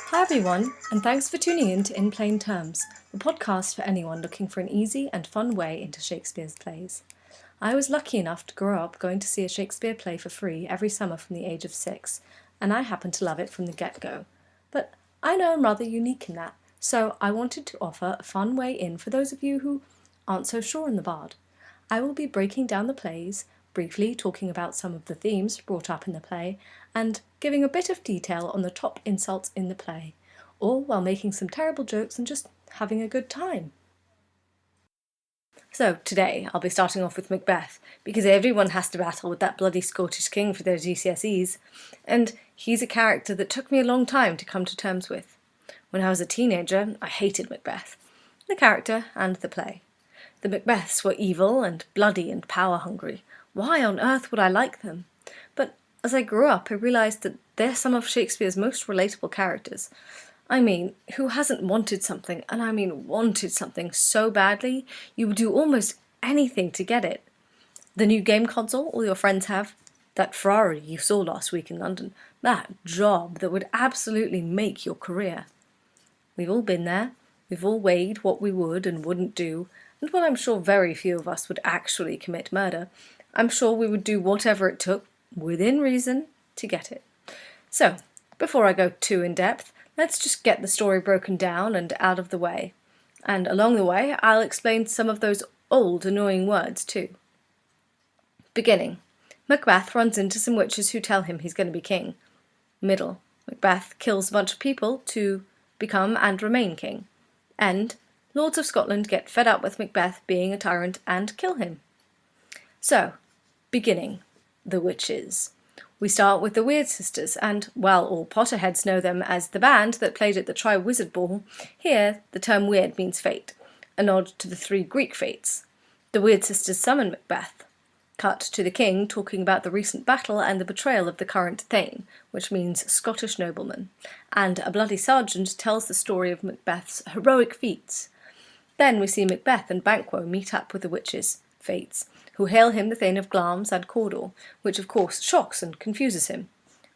Hi everyone, and thanks for tuning in to In Plain Terms, the podcast for anyone looking for an easy and fun way into Shakespeare's plays. I was lucky enough to grow up going to see a Shakespeare play for free every summer from the age of 6, and I happened to love it from the get-go. But I know I'm rather unique in that, so I wanted to offer a fun way in for those of you who aren't so sure in the bard. I will be breaking down the plays, briefly talking about some of the themes brought up in the play, and giving a bit of detail on the top insults in the play, all while making some terrible jokes and just having a good time. So today I'll be starting off with Macbeth, because everyone has to battle with that bloody Scottish king for their GCSEs, and he's a character that took me a long time to come to terms with. When I was a teenager, I hated Macbeth, the character and the play. The Macbeths were evil and bloody and power-hungry. Why on earth would I like them? But as I grew up, I realised that they're some of Shakespeare's most relatable characters. I mean, who hasn't wanted something, and I mean wanted something so badly, you would do almost anything to get it. The new game console all your friends have, that Ferrari you saw last week in London, that job that would absolutely make your career. We've all been there, we've all weighed what we would and wouldn't do, and while I'm sure very few of us would actually commit murder, I'm sure we would do whatever it took, within reason, to get it. So, before I go too in-depth, let's just get the story broken down and out of the way. And along the way, I'll explain some of those old, annoying words too. Beginning. Macbeth runs into some witches who tell him he's going to be king. Middle. Macbeth kills a bunch of people to become and remain king. End. Lords of Scotland get fed up with Macbeth being a tyrant and kill him. So, beginning. The witches. We start with the Weird Sisters, and while all Potterheads know them as the band that played at the Tri-Wizard Ball, here the term weird means fate, a nod to the 3 Greek fates. The Weird Sisters summon Macbeth. Cut to the king talking about the recent battle and the betrayal of the current Thane, which means Scottish nobleman, and a bloody sergeant tells the story of Macbeth's heroic feats. Then we see Macbeth and Banquo meet up with the witches, fates, who hail him the Thane of Glamis and Cawdor, which of course shocks and confuses him.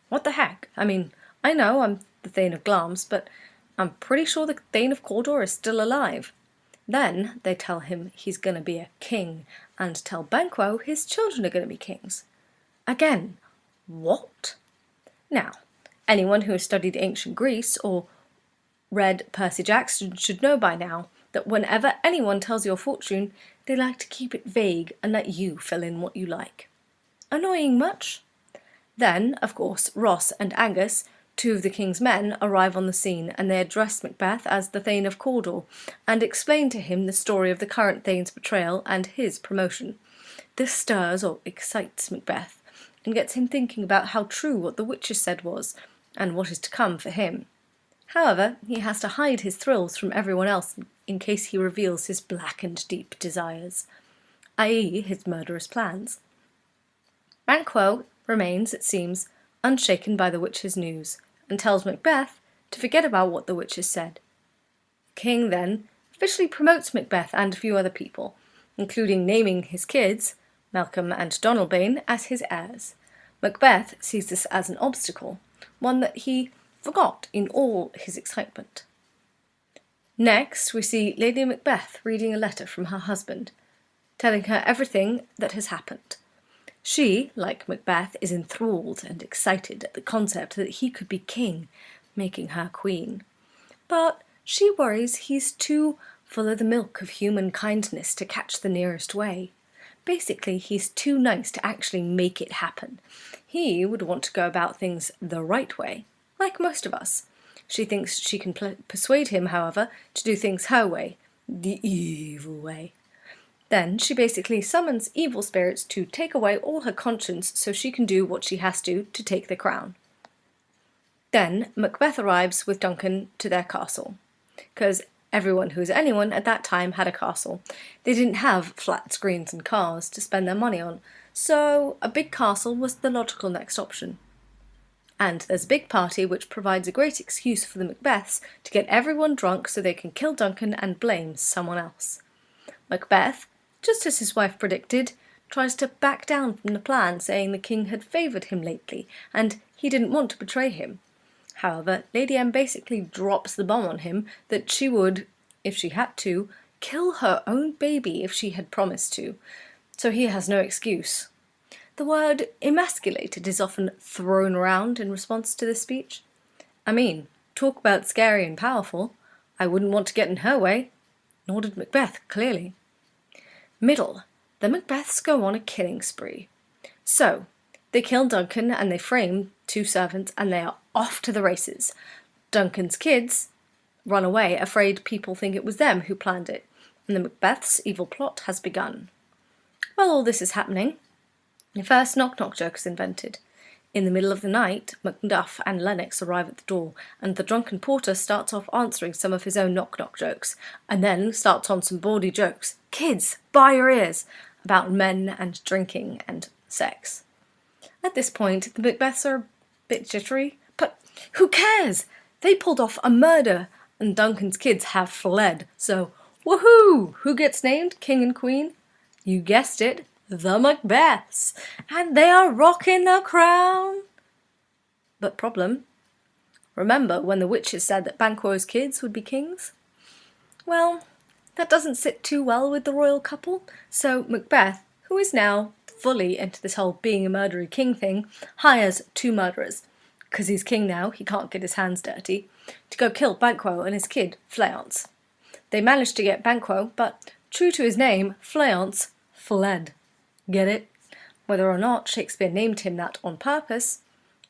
What the heck? I mean, I know I'm the Thane of Glamis, but I'm pretty sure the Thane of Cawdor is still alive. Then they tell him he's going to be a king, and tell Banquo his children are going to be kings. Again, what? Now, anyone who has studied ancient Greece or read Percy Jackson should know by now that whenever anyone tells your fortune, they like to keep it vague and let you fill in what you like. Annoying much? Then, of course, Ross and Angus, 2 of the king's men, arrive on the scene, and they address Macbeth as the Thane of Cawdor, and explain to him the story of the current Thane's betrayal and his promotion. This stirs or excites Macbeth, and gets him thinking about how true what the witches said was, and what is to come for him. However, he has to hide his thrills from everyone else in case he reveals his black and deep desires, i.e. his murderous plans. Banquo remains, it seems, unshaken by the witches' news, and tells Macbeth to forget about what the witches said. The king then officially promotes Macbeth and a few other people, including naming his kids, Malcolm and Donalbain, as his heirs. Macbeth sees this as an obstacle, one that he forgot in all his excitement. Next, we see Lady Macbeth reading a letter from her husband, telling her everything that has happened. She, like Macbeth, is enthralled and excited at the concept that he could be king, making her queen. But she worries he's too full of the milk of human kindness to catch the nearest way. Basically, he's too nice to actually make it happen. He would want to go about things the right way, like most of us. She thinks she can persuade him, however, to do things her way, the evil way. Then she basically summons evil spirits to take away all her conscience so she can do what she has to take the crown. Then Macbeth arrives with Duncan to their castle, because everyone who was anyone at that time had a castle. They didn't have flat screens and cars to spend their money on, so a big castle was the logical next option. And there's a big party which provides a great excuse for the Macbeths to get everyone drunk so they can kill Duncan and blame someone else. Macbeth, just as his wife predicted, tries to back down from the plan, saying the king had favoured him lately, and he didn't want to betray him. However, Lady M basically drops the bomb on him that she would, if she had to, kill her own baby if she had promised to, so he has no excuse. The word emasculated is often thrown around in response to this speech. I mean, talk about scary and powerful. I wouldn't want to get in her way. Nor did Macbeth, clearly. Middle. The Macbeths go on a killing spree. So, they kill Duncan and they frame 2 servants and they are off to the races. Duncan's kids run away, afraid people think it was them who planned it, and the Macbeth's evil plot has begun. While all this is happening, the first knock-knock joke is invented. In the middle of the night, Macduff and Lennox arrive at the door, and the drunken porter starts off answering some of his own knock-knock jokes, and then starts on some bawdy jokes, kids, by your ears, about men and drinking and sex. At this point, the Macbeths are a bit jittery, but who cares? They pulled off a murder, and Duncan's kids have fled, so woohoo! Who gets named king and queen? You guessed it, the Macbeths, and they are rocking the crown. But problem, remember when the witches said that Banquo's kids would be kings? Well, that doesn't sit too well with the royal couple, so Macbeth, who is now fully into this whole being a murdery king thing, hires 2 murderers, because he's king now, he can't get his hands dirty, to go kill Banquo and his kid, Fleance. They managed to get Banquo, but true to his name, Fleance fled. Get it? Whether or not Shakespeare named him that on purpose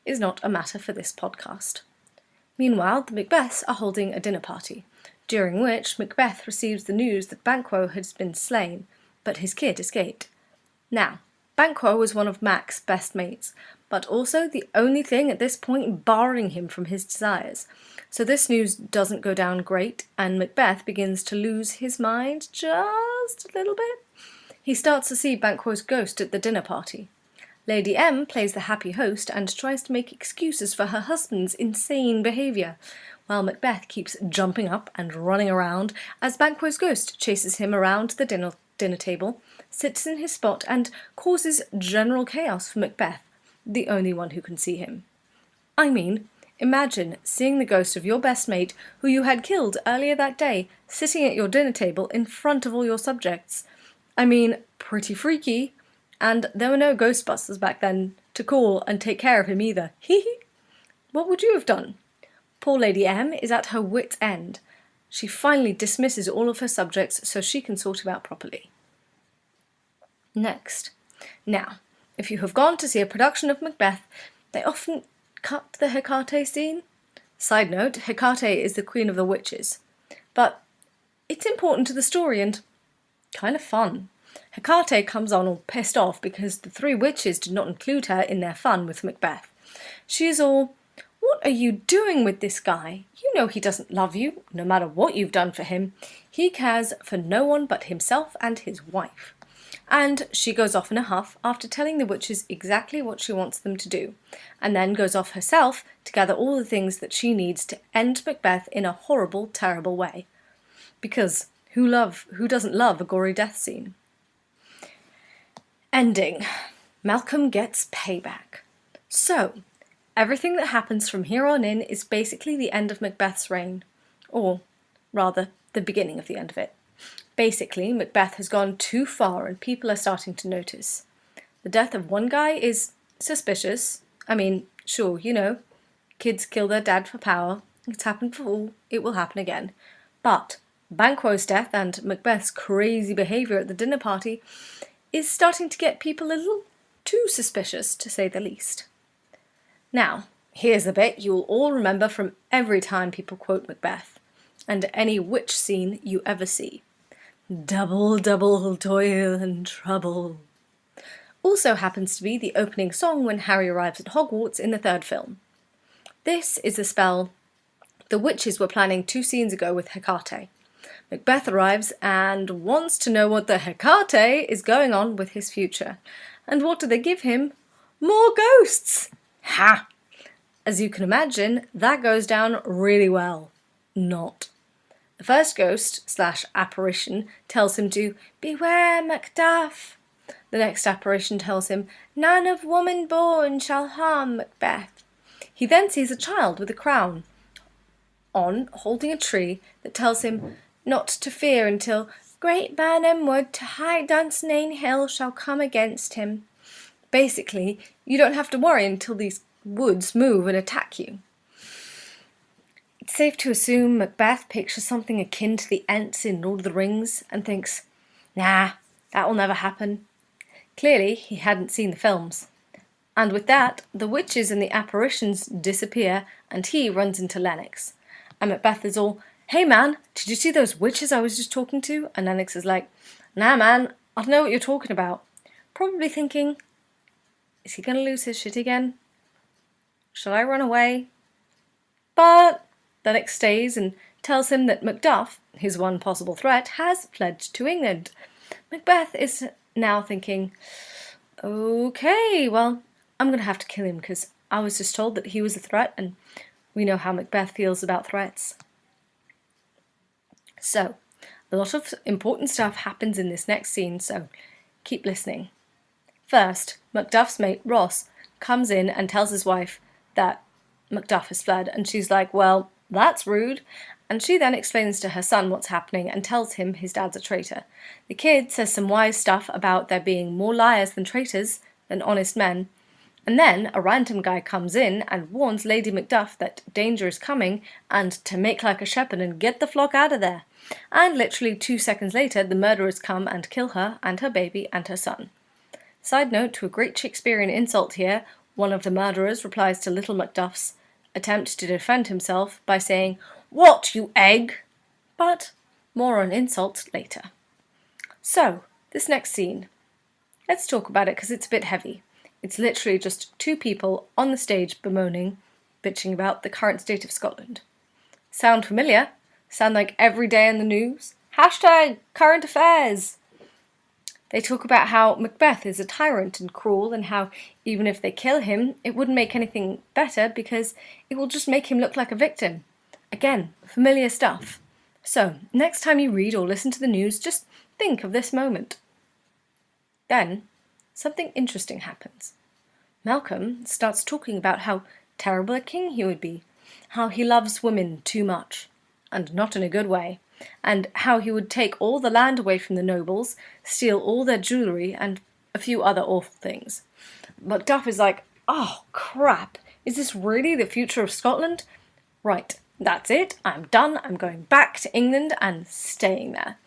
is not a matter for this podcast. Meanwhile, the Macbeths are holding a dinner party, during which Macbeth receives the news that Banquo has been slain, but his kid escaped. Now, Banquo was one of Mac's best mates, but also the only thing at this point barring him from his desires. So this news doesn't go down great, and Macbeth begins to lose his mind just a little bit. He starts to see Banquo's ghost at the dinner party. Lady M plays the happy host and tries to make excuses for her husband's insane behaviour, while Macbeth keeps jumping up and running around as Banquo's ghost chases him around the dinner table, sits in his spot and causes general chaos for Macbeth, the only one who can see him. I mean, imagine seeing the ghost of your best mate who you had killed earlier that day sitting at your dinner table in front of all your subjects. I mean, pretty freaky, and there were no Ghostbusters back then to call and take care of him either. What would you have done? Poor Lady M is at her wit's end. She finally dismisses all of her subjects so she can sort him out properly. Next. Now, if you have gone to see a production of Macbeth, they often cut the Hakata scene. Side note, Hakata is the queen of the witches. But it's important to the story and kind of fun. Hakata comes on all pissed off because the 3 witches did not include her in their fun with Macbeth. She is all, "What are you doing with this guy? You know he doesn't love you, no matter what you've done for him. He cares for no one but himself and his wife." And she goes off in a huff after telling the witches exactly what she wants them to do, and then goes off herself to gather all the things that she needs to end Macbeth in a horrible, terrible way. Because who doesn't love a gory death scene? Ending. Malcolm gets payback. So, everything that happens from here on in is basically the end of Macbeth's reign. Or, rather, the beginning of the end of it. Basically, Macbeth has gone too far and people are starting to notice. The death of one guy is suspicious. I mean, sure, you know, kids kill their dad for power. It's happened before, it will happen again. But Banquo's death and Macbeth's crazy behaviour at the dinner party is starting to get people a little too suspicious, to say the least. Now, here's a bit you'll all remember from every time people quote Macbeth, and any witch scene you ever see. Double, double toil and trouble. Also happens to be the opening song when Harry arrives at Hogwarts in the 3rd film. This is the spell the witches were planning 2 scenes ago with Hakata. Macbeth arrives and wants to know what the Hakata is going on with his future. And what do they give him? More ghosts! Ha! As you can imagine, that goes down really well. Not. The first ghost/apparition tells him to beware Macduff. The next apparition tells him, none of woman born shall harm Macbeth. He then sees a child with a crown on, holding a tree that tells him not to fear until great Birnam Wood to high Dunsinane Hill shall come against him. Basically, you don't have to worry until these woods move and attack you. It's safe to assume Macbeth pictures something akin to the Ents in Lord of the Rings and thinks, nah, that will never happen. Clearly, he hadn't seen the films. And with that, the witches and the apparitions disappear and he runs into Lennox. And Macbeth is all, hey man, did you see those witches I was just talking to? And Lennox is like, nah man, I don't know what you're talking about. Probably thinking, is he going to lose his shit again? Shall I run away? But Lennox stays and tells him that Macduff, his one possible threat, has fled to England. Macbeth is now thinking, okay, well, I'm going to have to kill him because I was just told that he was a threat and we know how Macbeth feels about threats. So, a lot of important stuff happens in this next scene, so keep listening. First, Macduff's mate Ross comes in and tells his wife that Macduff has fled, and she's like, well, that's rude. And she then explains to her son what's happening and tells him his dad's a traitor. The kid says some wise stuff about there being more liars than traitors than honest men. And then a random guy comes in and warns Lady Macduff that danger is coming and to make like a shepherd and get the flock out of there. And literally 2 seconds later, the murderers come and kill her and her baby and her son. Side note to a great Shakespearean insult here, one of the murderers replies to little Macduff's attempt to defend himself by saying, "What, you egg?" But more on insults later. So, this next scene. Let's talk about it because it's a bit heavy. It's literally just two people on the stage bemoaning, bitching about the current state of Scotland. Sound familiar? Sound like every day in the news? Hashtag current affairs! They talk about how Macbeth is a tyrant and cruel and how even if they kill him, it wouldn't make anything better because it will just make him look like a victim. Again, familiar stuff. So, next time you read or listen to the news, just think of this moment. Then, something interesting happens. Malcolm starts talking about how terrible a king he would be, how he loves women too much, and not in a good way, and how he would take all the land away from the nobles, steal all their jewellery, and a few other awful things. Macduff is like, oh crap, is this really the future of Scotland? Right, that's it, I'm done, I'm going back to England and staying there.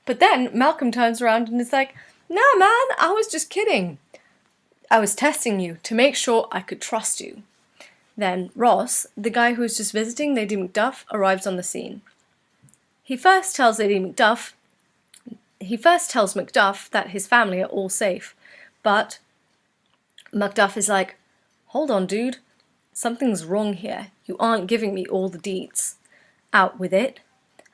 But then Malcolm turns around and is like, no man, I was just kidding. I was testing you to make sure I could trust you. Then Ross, the guy who was just visiting Lady Macduff, arrives on the scene. He first tells Macduff that his family are all safe, but Macduff is like, hold on dude, something's wrong here, you aren't giving me all the deets. Out with it.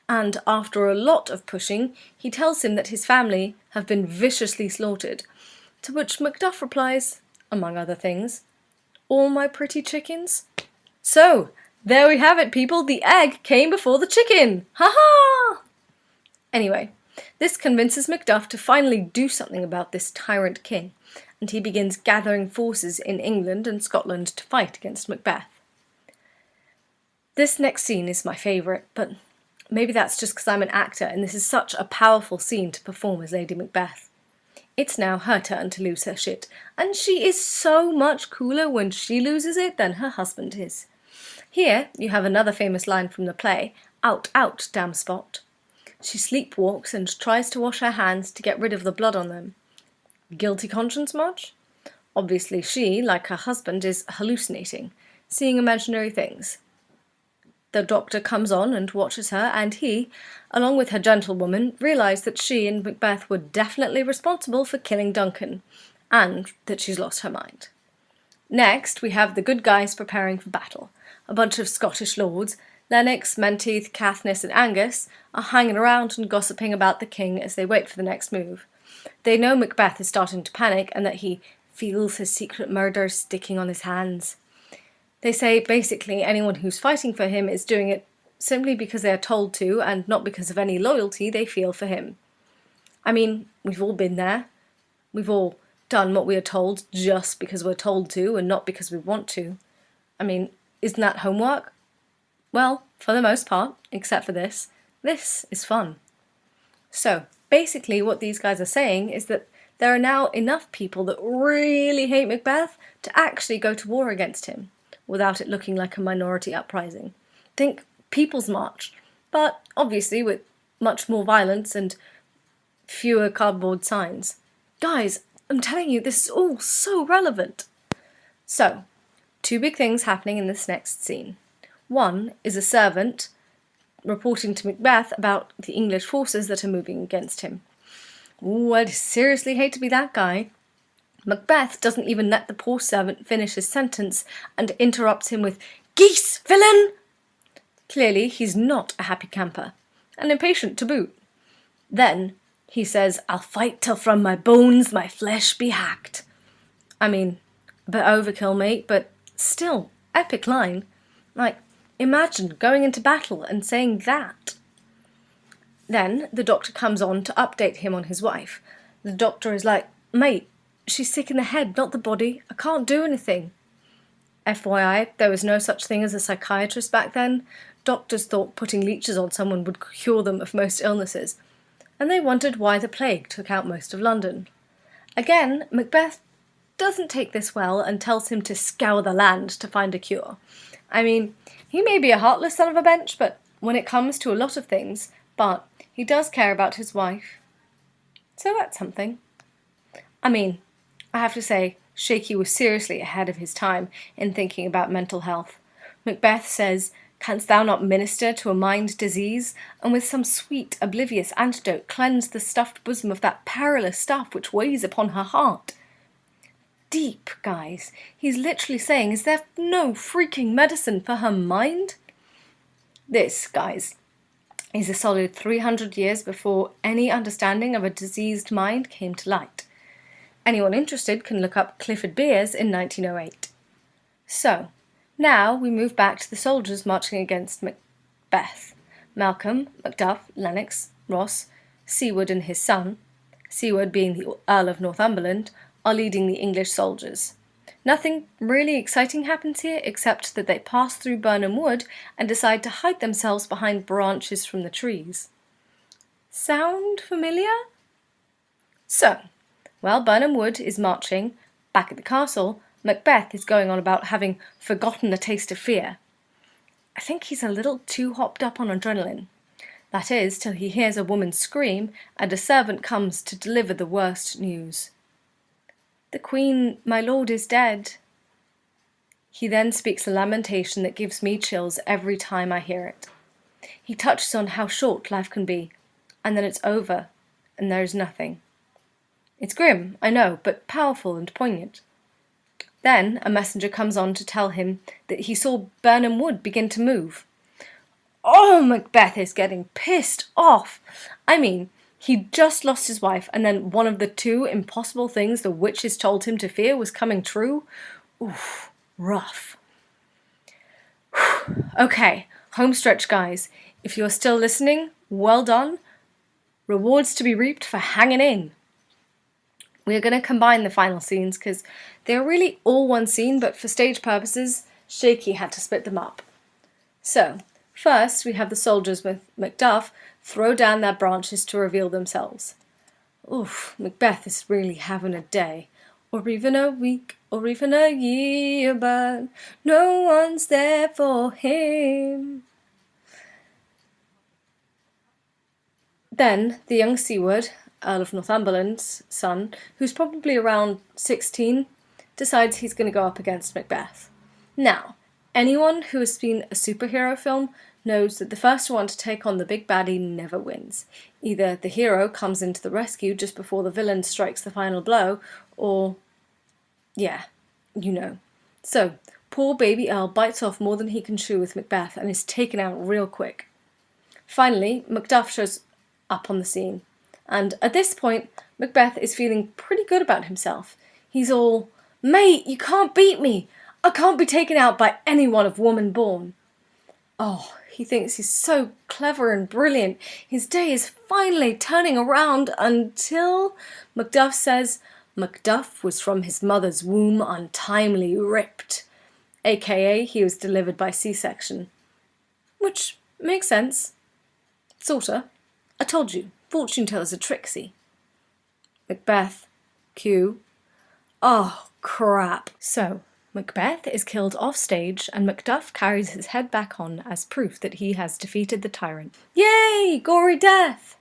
And after a lot of pushing, he tells him that his family have been viciously slaughtered, to which Macduff replies, among other things, all my pretty chickens? So, there we have it, people. The egg came before the chicken. Ha-ha! Anyway, this convinces Macduff to finally do something about this tyrant king, and he begins gathering forces in England and Scotland to fight against Macbeth. This next scene is my favourite, but maybe that's just because I'm an actor and this is such a powerful scene to perform as Lady Macbeth. It's now her turn to lose her shit, and she is so much cooler when she loses it than her husband is. Here you have another famous line from the play, out, out, damn spot. She sleepwalks and tries to wash her hands to get rid of the blood on them. Guilty conscience much? Obviously she, like her husband, is hallucinating, seeing imaginary things. The doctor comes on and watches her, and he, along with her gentlewoman, realise that she and Macbeth were definitely responsible for killing Duncan, and that she's lost her mind. Next, we have the good guys preparing for battle. A bunch of Scottish lords, Lennox, Menteith, Caithness and Angus, are hanging around and gossiping about the king as they wait for the next move. They know Macbeth is starting to panic and that he feels his secret murder sticking on his hands. They say basically anyone who's fighting for him is doing it simply because they are told to and not because of any loyalty they feel for him. I mean, we've all been there. We've all done what we are told just because we're told to and not because we want to. I mean, isn't that homework? Well, for the most part, except for this is fun. So, basically what these guys are saying is that there are now enough people that really hate Macbeth to actually go to war against him, without it looking like a minority uprising. Think People's March, but obviously with much more violence and fewer cardboard signs. Guys, I'm telling you, this is all so relevant. So, two big things happening in this next scene. One is a servant reporting to Macbeth about the English forces that are moving against him. Ooh, I'd seriously hate to be that guy. Macbeth doesn't even let the poor servant finish his sentence and interrupts him with, "Geese, villain!" Clearly, he's not a happy camper, and impatient to boot. Then he says, "I'll fight till from my bones my flesh be hacked." I mean, a bit overkill, mate, but still, epic line. Like, imagine going into battle and saying that. Then the doctor comes on to update him on his wife. The doctor is like, "Mate, she's sick in the head, not the body. I can't do anything." FYI, there was no such thing as a psychiatrist back then. Doctors thought putting leeches on someone would cure them of most illnesses, and they wondered why the plague took out most of London. Again, Macbeth doesn't take this well and tells him to scour the land to find a cure. I mean, he may be a heartless son of a bench, but when it comes to a lot of things, but he does care about his wife. So that's something. I mean, I have to say, Shaky was seriously ahead of his time in thinking about mental health. Macbeth says, "Canst thou not minister to a mind disease, and with some sweet, oblivious antidote cleanse the stuffed bosom of that perilous stuff which weighs upon her heart?" Deep, guys. He's literally saying, is there no freaking medicine for her mind? This, guys, is a solid 300 years before any understanding of a diseased mind came to light. Anyone interested can look up Clifford Beers in 1908. So, now we move back to the soldiers marching against Macbeth. Malcolm, Macduff, Lennox, Ross, Seward and his son, Seward being the Earl of Northumberland, are leading the English soldiers. Nothing really exciting happens here except that they pass through Birnam Wood and decide to hide themselves behind branches from the trees. Sound familiar? So, while Birnam Wood is marching, back at the castle, Macbeth is going on about having forgotten the taste of fear. I think he's a little too hopped up on adrenaline. That is, till he hears a woman scream and a servant comes to deliver the worst news. "The Queen, my lord, is dead." He then speaks a lamentation that gives me chills every time I hear it. He touches on how short life can be, and then it's over, and there is nothing. It's grim, I know, but powerful and poignant. Then a messenger comes on to tell him that he saw Birnam Wood begin to move. Oh, Macbeth is getting pissed off. I mean, he'd just lost his wife, and then one of the two impossible things the witches told him to fear was coming true. Oof, rough. Okay, home stretch, guys. If you're still listening, well done. Rewards to be reaped for hanging in. We're going to combine the final scenes because they're really all one scene, but for stage purposes, Shaky had to split them up. So, first we have the soldiers with Macduff throw down their branches to reveal themselves. Oof, Macbeth is really having a day. Or even a week, or even a year, but no one's there for him. Then the young Seward, Earl of Northumberland's son, who's probably around 16, decides he's going to go up against Macbeth. Now, anyone who has seen a superhero film knows that the first one to take on the big baddie never wins. Either the hero comes into the rescue just before the villain strikes the final blow, or, yeah, you know. So, poor baby Earl bites off more than he can chew with Macbeth and is taken out real quick. Finally, Macduff shows up on the scene, and at this point, Macbeth is feeling pretty good about himself. He's all, "Mate, you can't beat me! I can't be taken out by anyone of woman born." Oh, he thinks he's so clever and brilliant. His day is finally turning around until Macduff says, "Macduff was from his mother's womb untimely ripped." aka he was delivered by C-section. Which makes sense. Sorta. I told you, fortune tellers are tricksy. Macbeth. Q. Oh, crap. So, Macbeth is killed off stage and Macduff carries his head back on as proof that he has defeated the tyrant. Yay! Gory death!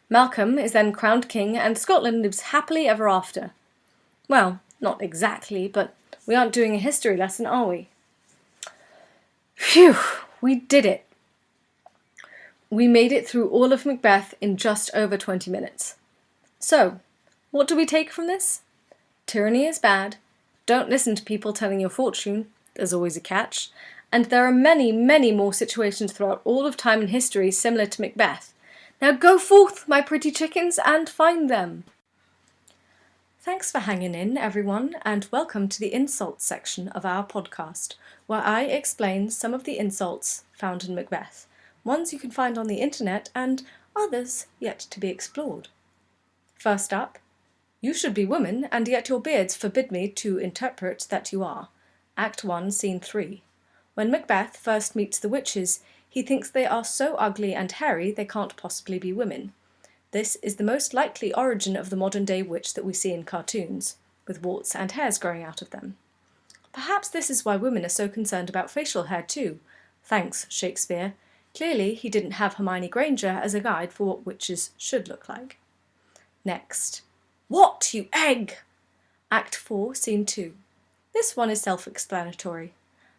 Malcolm is then crowned king and Scotland lives happily ever after. Well, not exactly, but we aren't doing a history lesson, are we? Phew! We did it. We made it through all of Macbeth in just over 20 minutes. So, what do we take from this? Tyranny is bad. Don't listen to people telling your fortune. There's always a catch. And there are many, many more situations throughout all of time and history similar to Macbeth. Now go forth, my pretty chickens, and find them. Thanks for hanging in, everyone, and welcome to the insults section of our podcast, where I explain some of the insults found in Macbeth, ones you can find on the internet and others yet to be explored. First up, you should be women, and yet your beards forbid me to interpret that you are. Act 1, Scene 3. When Macbeth first meets the witches, he thinks they are so ugly and hairy they can't possibly be women. This is the most likely origin of the modern-day witch that we see in cartoons, with warts and hairs growing out of them. Perhaps this is why women are so concerned about facial hair too. Thanks, Shakespeare. Clearly he didn't have Hermione Granger as a guide for what witches should look like. Next. What, you egg? Act 4, Scene 2. This one is self-explanatory.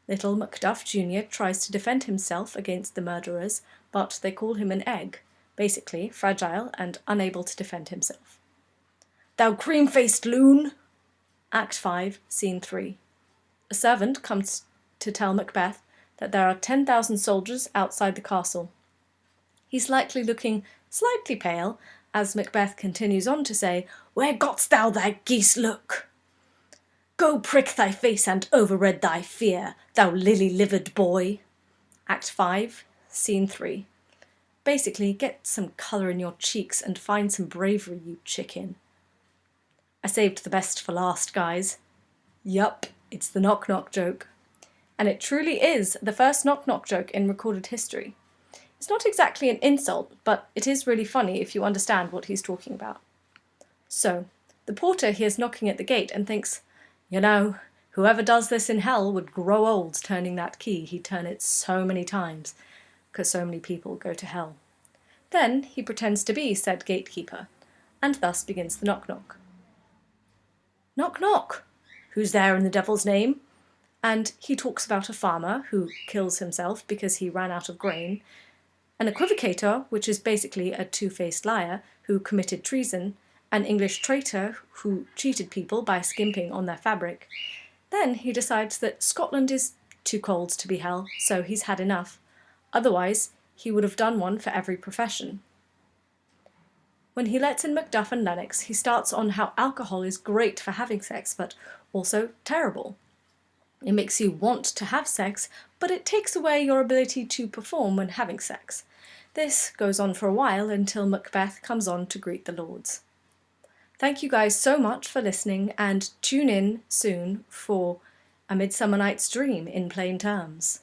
Little Macduff Jr. tries to defend himself against the murderers, but they call him an egg, basically fragile and unable to defend himself. Thou cream-faced loon! Act 5, Scene 3. A servant comes to tell Macbeth that there are 10,000 soldiers outside the castle. He's likely looking slightly pale, as Macbeth continues on to say, Where got'st thou thy geese look? Go prick thy face and overred thy fear, thou lily-livered boy. Act 5, Scene 3. Basically, get some colour in your cheeks and find some bravery, you chicken. I saved the best for last, guys. Yup, it's the knock-knock joke. And it truly is the first knock-knock joke in recorded history. It's not exactly an insult, but it is really funny if you understand what he's talking about. So, the porter hears knocking at the gate and thinks, you know, whoever does this in hell would grow old turning that key. He'd turn it so many times, because so many people go to hell. Then he pretends to be said gatekeeper, and thus begins the knock-knock. Knock, knock! Who's there in the devil's name? And he talks about a farmer who kills himself because he ran out of grain, an equivocator, which is basically a two-faced liar who committed treason, an English traitor who cheated people by skimping on their fabric. Then he decides that Scotland is too cold to be hell, so he's had enough. Otherwise, he would have done one for every profession. When he lets in Macduff and Lennox, he starts on how alcohol is great for having sex, but also terrible. It makes you want to have sex, but it takes away your ability to perform when having sex. This goes on for a while until Macbeth comes on to greet the lords. Thank you guys so much for listening, and tune in soon for A Midsummer Night's Dream in plain terms.